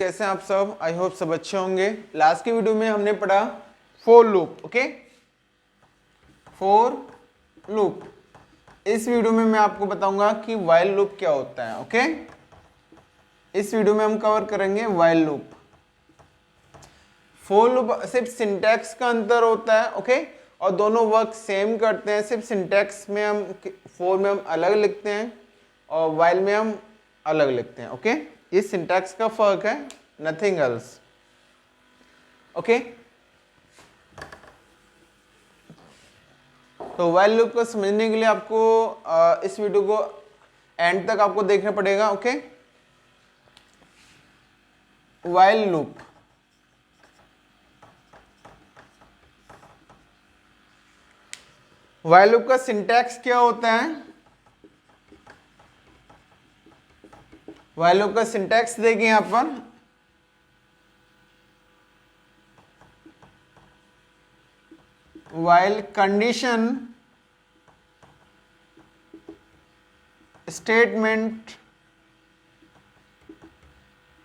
कैसे हैं आप सब? आई होप सब अच्छे होंगे। लास्ट की वीडियो में हमने पढ़ा for loop. Okay, for loop. इस वीडियो में मैं आपको बताऊंगा कि व्हाइल लूप क्या होता है। ओके, इस वीडियो में हम कवर करेंगे व्हाइल लूप। फोर लूप सिर्फ सिंटैक्स का अंतर होता है। ओके, और दोनों वर्क सेम करते हैं। सिर्फ सिंटैक्स में हम फोर में हम अलग लिखते हैं और व्हाइल में हम अलग लिखते हैं। ओके, ये सिंटैक्स का फर्क है, नथिंग एल्स। ओके, तो व्हाइल लूप को समझने के लिए आपको इस वीडियो को एंड तक आपको देखना पड़ेगा। Okay, while loop, while loop का सिंटैक्स क्या होता है? व्हाइल लूप का सिंटैक्स देखिए यहां पर, while condition statement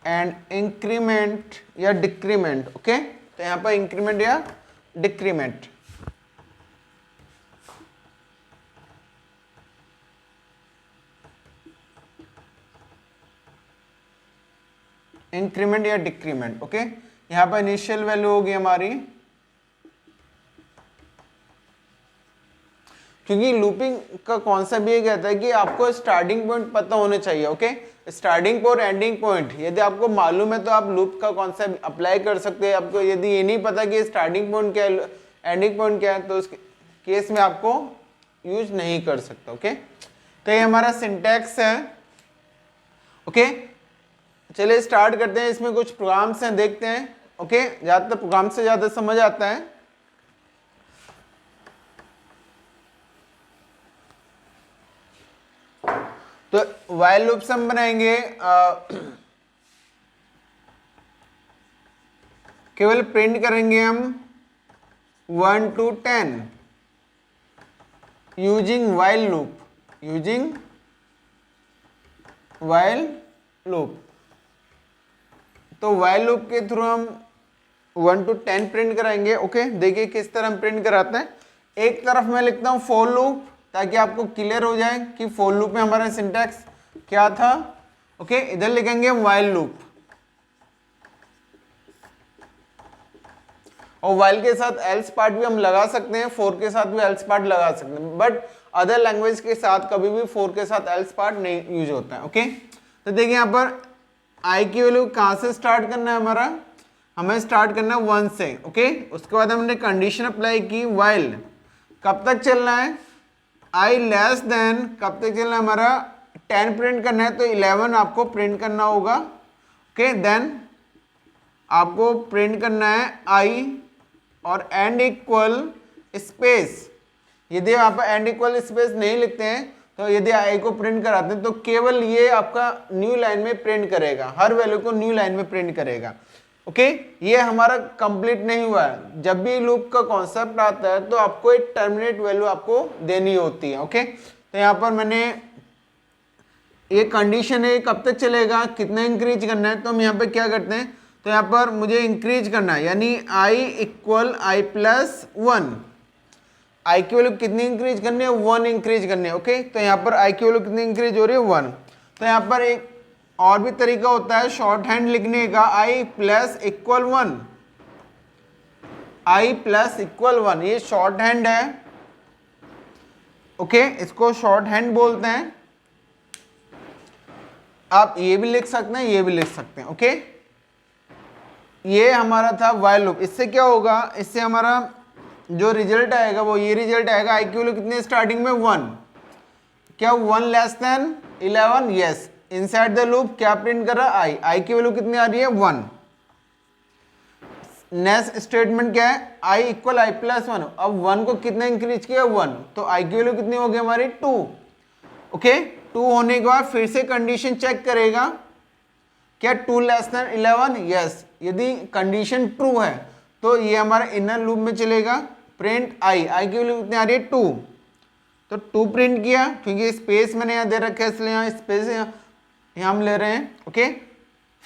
and increment या decrement। ओके, तो यहां पर इंक्रीमेंट या डिक्रीमेंट, इंक्रीमेंट या डिक्रीमेंट। ओके, यहां पर इनिशियल वैल्यू होगी हमारी, क्योंकि लूपिंग का कॉन्सेप्ट ये कहता है कि आपको स्टार्टिंग पॉइंट पता होने चाहिए। ओके, स्टार्टिंग और एंडिंग पॉइंट यदि आपको मालूम है तो आप लूप का कॉन्सेप्ट अप्लाई कर सकते हैं। आपको यदि ये नहीं पता कि स्टार्टिंग पॉइंट क्या है, एंडिंग पॉइंट क्या है, तो उस केस में आपको यूज नहीं कर सकते। ओके, तो ये हमारा सिंटैक्स है। ओके, चलिए स्टार्ट करते हैं। इसमें कुछ प्रोग्राम्स हैं, देखते हैं। ओके, ज्यादातर प्रोग्राम से ज्यादा समझ आता है। तो व्हाइल लूप से हम बनाएंगे केवल प्रिंट करेंगे हम 1 to 10 using while loop, using while loop. तो व्हाइल लूप के थ्रू हम 1 to 10 प्रिंट कराएंगे। ओके, देखिए किस तरह हम प्रिंट कराते हैं। एक तरफ मैं लिखता हूं फॉर लूप, ताकि आपको क्लियर हो जाए कि फॉर लूप में हमारा सिंटैक्स क्या था। ओके, इधर लिखेंगे व्हाइल लूप, और व्हाइल के साथ एल्स पार्ट भी हम लगा सकते हैं, फोर के साथ भी एल्स पार्ट लगा सकते हैं, बट अदर लैंग्वेज के साथ कभी भी फोर के साथ एल्स पार्ट नहीं यूज होता है। ओके, तो देखिए यहाँ पर आई की वैल्यू कहाँ से स्टार्ट करना है हमारा, हमें स्टार्ट करना है 1 से। ओके, उसके बाद हमने कंडीशन अप्लाई की, व्हाइल कब तक चलना है, आई लेस देन कब तक चलना है हमारा 10 प्रिंट करना है, तो 11 आपको प्रिंट करना होगा। ओके, देन आपको प्रिंट करना है आई और एंड इक्वल स्पेस। यदि आप एंड इक्वल स्पेस नहीं लिखते हैं, तो यदि आई को प्रिंट कराते हैं तो केवल ये आपका न्यू लाइन में प्रिंट करेगा, हर वैल्यू को न्यू लाइन में प्रिंट करेगा। ओके, ये हमारा कंप्लीट नहीं हुआ है। जब भी लूप का कॉन्सेप्ट आता है तो आपको एक टर्मिनेट वैल्यू आपको देनी होती है। ओके, तो यहाँ पर मैंने ये कंडीशन है, कब तक चलेगा, कितना इंक्रीज करना है, तो हम यहाँ पे क्या करते हैं, तो यहाँ पर मुझे इंक्रीज करना है, यानी आई इक्वल आई प्लस 1। आई की वैल्यू कितनी इंक्रीज करनी है, 1 इंक्रीज करनी है। ओके, तो यहाँ पर आई की वैल्यू कितनी इंक्रीज हो रही है, 1। तो यहाँ पर एक और भी तरीका होता है शॉर्ट हैंड लिखने का, आई प्लस इक्वल 1, आई प्लस इक्वल 1, ये शॉर्ट हैंड है। ओके, इसको शॉर्ट हैंड बोलते हैं। आप ये भी लिख सकते हैं, ये भी लिख सकते हैं। ओके, ये हमारा था व्हाइल लूप। इससे क्या होगा, इससे हमारा जो रिजल्ट आएगा वो ये रिजल्ट आएगा, आई की वैल्यू कितनी स्टार्टिंग में 1, क्या 1 less than 11, yes. Inside the loop क्या प्रिंट कर रहा है, आई की वैल्यू कितनी आ रही है, 1। नेक्स्ट स्टेटमेंट क्या है, आई इक्वल आई प्लस 1। अब 1 को कितना इंक्रीज किया, 1, तो आई की वैल्यू कितनी होगी हमारी, 2। ओके, 2 होने के बाद फिर से कंडीशन चेक करेगा, क्या 2 लेस देन 11, यस। यदि कंडीशन ट्रू है तो ये हमारा इनर लूप में चलेगा, प्रिंट आई, आई की वैल्यू कितनी आ रही है, 2, तो 2 प्रिंट किया, क्योंकि स्पेस मैंने यहाँ दे रखा है इसलिए यहाँ स्पेस यहाँ हम ले रहे हैं। ओके,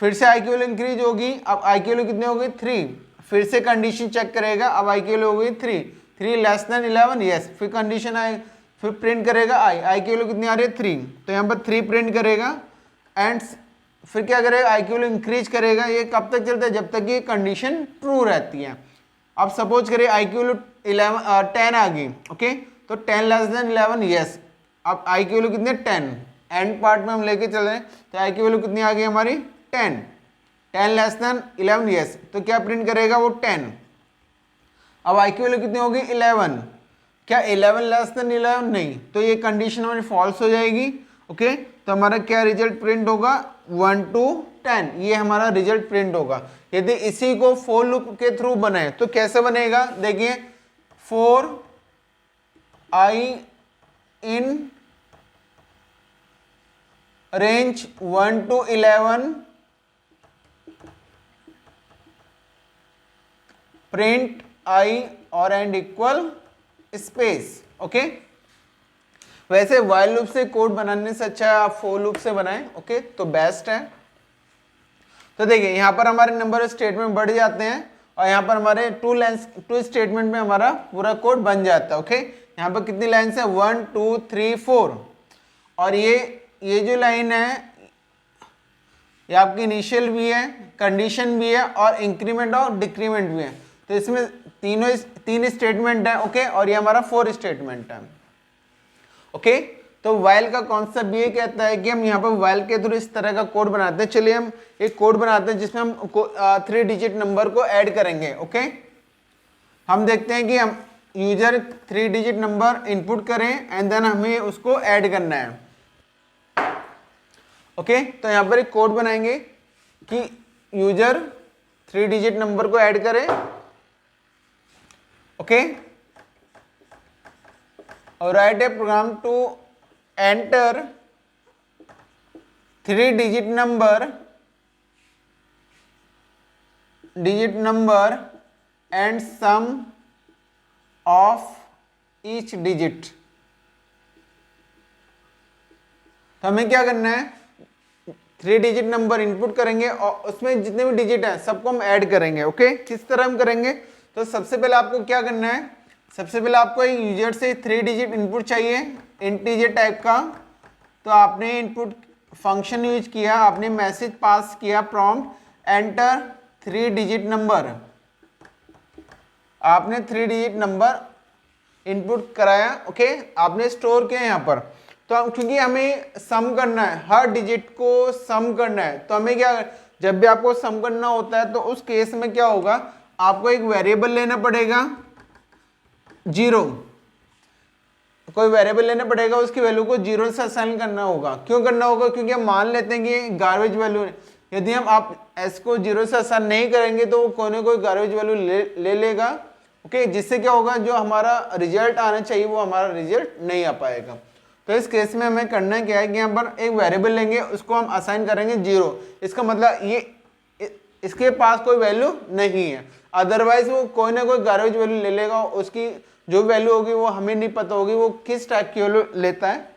फिर से आई की वैल्यू इंक्रीज होगी, अब आई की वैल्यू कितनी होगी 3, फिर से कंडीशन चेक करेगा, अब आई की वैल्यू होगी 3 लेस देन 11, यस, फिर कंडीशन आए, फिर प्रिंट करेगा आई की वैल्यू कितनी आ रही है 3, तो यहाँ पर 3 प्रिंट करेगा एंड फिर क्या करेगा आई की वैल्यू इंक्रीज करेगा। ये कब तक चलता है, जब तक ये कंडीशन ट्रू रहती है। अब सपोज करिए आई की वैल्यू 10 आ गई, ओके, तो 10 लेस देन 11, यस, अब आई की वैल्यू कितनी है 10, एंड पार्ट में हम लेके चल रहे हैं, तो आई की वैल्यू कितनी आ गई हमारी 10 लेस देन 11, यस, तो क्या प्रिंट करेगा वो 10। अब आई की वैल्यू कितनी होगी 11, क्या 11 लेस देन 11, नहीं, तो ये कंडीशन हमारी फॉल्स हो जाएगी, ओके, तो हमारा क्या रिजल्ट प्रिंट होगा 1 to 10, ये हमारा रिजल्ट प्रिंट होगा। यदि इसी को फॉर लूप के थ्रू बनाए तो कैसे बनेगा, देखिए, for I in range 1 to 11 print I और एंड इक्वल स्पेस, ओके। वैसे व्हाइल लूप से कोड बनाने से अच्छा आप फॉर लूप से बनाएं, ओके, तो बेस्ट है। तो देखिए यहाँ पर हमारे नंबर स्टेटमेंट बढ़ जाते हैं और यहाँ पर हमारे टू स्टेटमेंट में हमारा पूरा कोड बन जाता है, ओके। यहाँ पर कितनी लाइन्स है 1 2 3 4, और ये जो लाइन है ये आपकी इनिशियल भी है, कंडीशन भी है और इंक्रीमेंट और डिक्रीमेंट भी है, तो इसमें तीन स्टेटमेंट है, ओके, और ये हमारा 4 स्टेटमेंट है, ओके। तो वाइल का कॉन्सेप्ट ये कहता है कि हम यहाँ पर वाइल के थ्रू इस तरह का कोड बनाते हैं। चलिए हम एक कोड बनाते हैं जिसमें हम 3 डिजिट नंबर को ऐड करेंगे, ओके। हम देखते हैं कि हम यूजर 3 डिजिट नंबर इनपुट करें एंड देन हमें उसको ऐड करना है, ओके। तो यहाँ पर एक कोड बनाएंगे कि यूजर 3 डिजिट नंबर को ऐड करे, ओके, और write a program to enter 3 digit number and sum of each digit. तो हमें क्या करना है, 3 डिजिट नंबर इनपुट करेंगे और उसमें जितने भी डिजिट हैं सबको हम ऐड करेंगे, ओके। किस तरह हम करेंगे, तो सबसे पहले आपको क्या करना है, सबसे पहले आपको एक यूजर से 3 डिजिट इनपुट चाहिए इंटीजर टाइप का, तो आपने इनपुट फंक्शन यूज किया, आपने मैसेज पास किया प्रॉम्प्ट एंटर 3 डिजिट नंबर, आपने 3 डिजिट नंबर इनपुट कराया, ओके, आपने स्टोर किया यहाँ पर। तो क्योंकि हमें सम करना है, हर डिजिट को सम करना है, तो हमें क्या, जब भी आपको सम करना होता है तो उस केस में क्या होगा, आपको एक वेरिएबल लेना पड़ेगा 0, कोई वेरिएबल लेना पड़ेगा, उसकी वैल्यू को 0 से असाइन करना होगा। क्यों करना होगा, क्योंकि हम मान लेते हैं कि गार्बेज वैल्यू, यदि हम आप s को 0 से असाइन नहीं करेंगे तो वो कोई ना कोई गार्बेज वैल्यू ले लेगा, ओके, जिससे क्या होगा, जो हमारा रिजल्ट आना चाहिए वो हमारा रिजल्ट नहीं आ पाएगा। तो इस केस में हमें करना क्या है कि यहाँ पर एक वेरिएबल लेंगे, उसको हम असाइन करेंगे 0, इसका मतलब ये इसके पास कोई वैल्यू नहीं है, अदरवाइज वो कोई ना कोई गार्बेज वैल्यू ले लेगा, उसकी जो वैल्यू होगी वो हमें नहीं पता होगी वो किस टाइप की वैल्यू लेता है,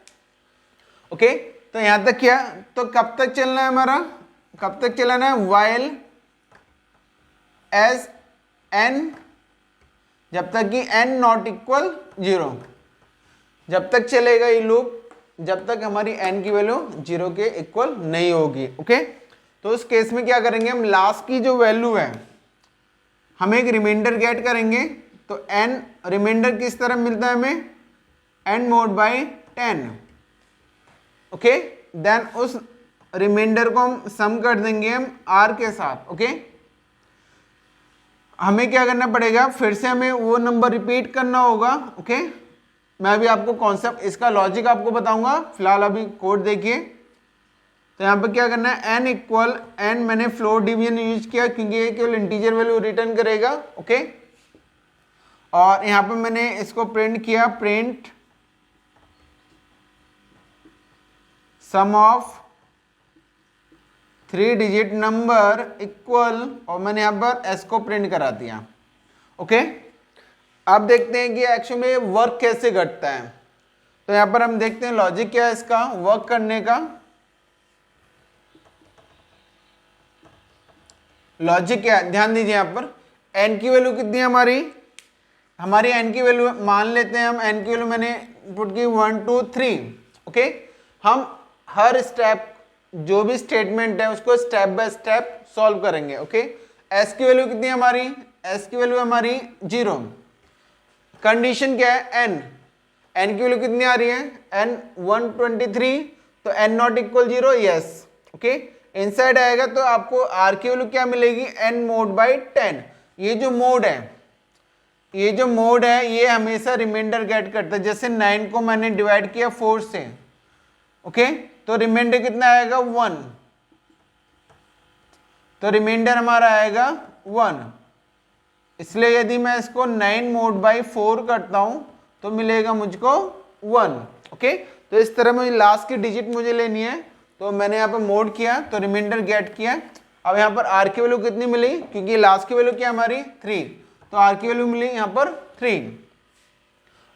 ओके। तो यहां तक क्या, तो कब तक चलना है हमारा, कब तक चलाना है, वाइल एज n, जब तक कि n नॉट इक्वल 0, जब तक चलेगा ये लूप जब तक हमारी n की वैल्यू 0 के इक्वल नहीं होगी, ओके। तो उस केस में क्या करेंगे, हम लास्ट की जो वैल्यू है हम एक रिमाइंडर गेट करेंगे, तो n रिमाइंडर किस तरह मिलता है हमें, n mod by 10, okay. Then उस रिमाइंडर को हम सम कर देंगे हम r के साथ, ओके। हमें क्या करना पड़ेगा, फिर से हमें वो नंबर रिपीट करना होगा, ओके। मैं अभी आपको कॉन्सेप्ट, इसका लॉजिक आपको बताऊंगा, फिलहाल अभी कोड देखिए। तो यहाँ पर क्या करना है, n इक्वल n, मैंने फ्लोर डिवीजन यूज किया क्योंकि ये केवल इंटीजर वैल्यू रिटर्न करेगा, ओके। और यहाँ पर मैंने इसको प्रिंट किया, print sum of 3 digit number equal, और मैंने यहाँ पर s को प्रिंट करा दिया, ओके। अब देखते हैं कि एक्चुअली में वर्क कैसे घटता है। तो यहाँ पर हम देखते हैं लॉजिक क्या है इसका वर्क करने का। लॉजिक क्या है, ध्यान दीजिए यहाँ पर n की वैल्यू कितनी है हमारी n की वैल्यू मान लेते हैं हम, n की वैल्यू मैंने पुट की 1 2 3। ओके, हम हर स्टेप जो भी स्टेटमेंट है उसको स्टेप बाय स्टेप सॉल्व करेंगे। ओके, s की वैल्यू कितनी है हमारी, s की वैल्यू हमारी 0। कंडीशन क्या है, n की वैल्यू कितनी आ रही है, n 123, तो n not equal 0, yes. Okay, inside आएगा तो आपको r की वैल्यू क्या मिलेगी, n मोड बाई 10। ये जो मोड है ये हमेशा रिमाइंडर गेट करता है। जैसे 9 को मैंने डिवाइड किया 4 से, ओके, तो रिमाइंडर कितना आएगा 1, तो रिमाइंडर हमारा आएगा 1। इसलिए यदि मैं इसको 9 मोड बाई 4 करता हूं तो मिलेगा मुझको 1। ओके, तो इस तरह मुझे लास्ट की डिजिट मुझे लेनी है, तो मैंने यहाँ पर मोड किया तो रिमाइंडर गेट किया। अब यहाँ पर r की वैल्यू कितनी मिली, क्योंकि लास्ट की वैल्यू क्या हमारी 3, तो r की वैल्यू मिली यहाँ पर 3।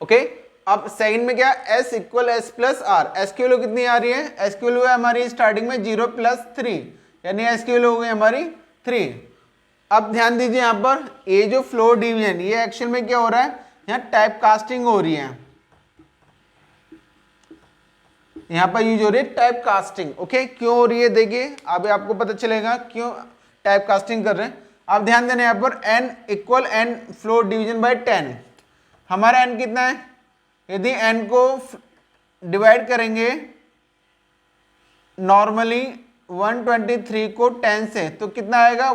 ओके, अब सेकंड में क्या, s equal s plus r, s की वैल्यू कितनी आ रही है, s की वैल्यू है हमारी स्टार्टिंग में 0 प्लस 3, यानी s की वैल्यू हो गई हमारी 3। अब ध्यान दीजिए यहाँ पर ये जो फ्लो डिवीजन, ये एक्चुअल में क्या हो रहा है, यहाँ टाइप कास्टिंग हो रही है, यहाँ पर यूज हो रही है टाइप कास्टिंग। ओके, क्यों हो रही है देखिए, अभी आपको पता चलेगा क्यों टाइप कास्टिंग कर रहे हैं। आप ध्यान देना यहाँ पर n equal n flow division bye 10, हमारा n कितना है, यदि n को डिवाइड करेंगे नॉर्मली 123 को 10 से तो कितना आएगा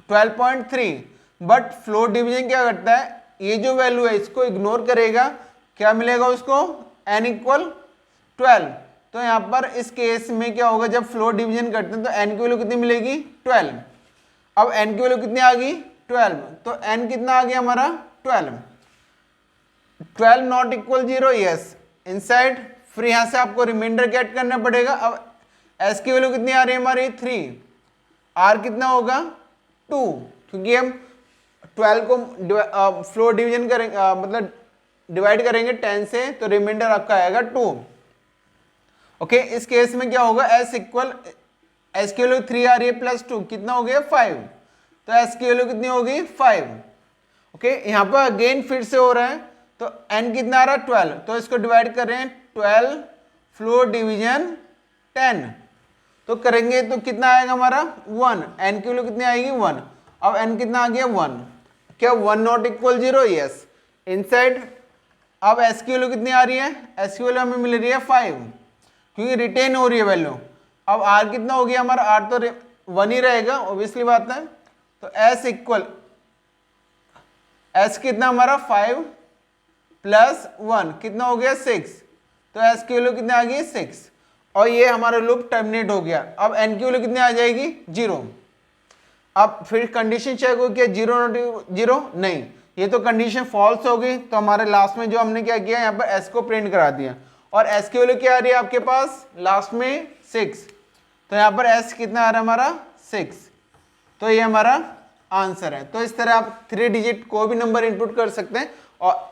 12.3, बट फ्लो डिवीजन क्या करता है, ये जो वैल्यू है इसको इग्नोर करेगा, क्या मिलेगा उसको, n इक्वल 12। तो यहाँ पर इस केस में क्या होगा, जब फ्लो डिवीजन करते हैं तो n की वैल्यू कितनी मिलेगी 12। अब n की वैल्यू कितनी आ गई 12, तो n कितना आ गया हमारा 12 नॉट इक्वल 0, यस। इनसाइड फिर यहाँ से आपको रिमाइंडर गेट करना पड़ेगा। अब s की वैल्यू कितनी आ रही है हमारी 3, r कितना होगा 2, क्योंकि हम 12 को फ्लो डिवीजन करेंगे मतलब डिवाइड करेंगे 10 से, तो रिमाइंडर आपका आएगा 2। ओके, इस केस में क्या होगा, s इक्वल s की वैल्यू 3 आ रही है प्लस 2, कितना हो गया 5, तो s की वैल्यू कितनी होगी 5। ओके, यहाँ पर अगेन फिर से हो रहा है, तो n कितना आ रहा है 12, तो इसको डिवाइड कर रहे हैं 12 फ्लो डिवीजन 10, तो करेंगे तो कितना आएगा हमारा 1, n की वैल्यू कितनी आएगी 1। अब n कितना आ गया 1, क्या 1 नॉट इक्वल 0, यस। इनसाइड अब s की वैल्यू कितनी आ रही है, s की वैल्यू हमें मिल रही है 5, क्योंकि रिटेन हो रही है वैल्यू। अब r कितना हो गया हमारा, r तो 1 ही रहेगा ऑब्वियसली बात है, तो s इक्वल s कितना हमारा 5 प्लस 1 कितना हो गया 6, तो s की वैल्यू कितनी आ गई 6, और ये हमारा लूप टर्मिनेट हो गया। अब n की वैल्यू कितनी आ जाएगी 0। अब फिर कंडीशन चेक हो गया 0 नॉट 0, नहीं, ये तो कंडीशन फॉल्स हो गई, तो हमारे लास्ट में जो हमने क्या किया यहाँ पर s को प्रिंट करा दिया, और s की वैल्यू क्या आ रही है आपके पास लास्ट में 6, तो यहाँ पर s कितना आ रहा है हमारा 6, तो ये हमारा आंसर है। तो इस तरह आप 3 डिजिट कोई भी नंबर इनपुट कर सकते हैं और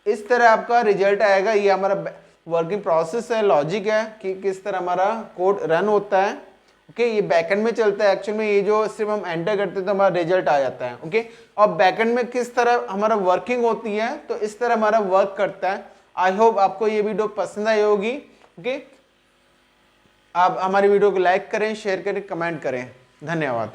इस तरह आपका रिजल्ट आएगा। ये हमारा वर्किंग प्रोसेस है, लॉजिक है कि किस तरह हमारा कोड रन होता है। ओके, ये बैकएंड में चलता है एक्चुअल में, ये जो सिर्फ हम एंटर करते हैं तो हमारा रिजल्ट आ जाता है। ओके, और बैकएंड में किस तरह हमारा वर्किंग होती है, तो इस तरह हमारा वर्क करता है। आई होप आपको ये वीडियो पसंद आई होगी। ओके, आप हमारी वीडियो को लाइक करें, शेयर करें, कमेंट करें। धन्यवाद।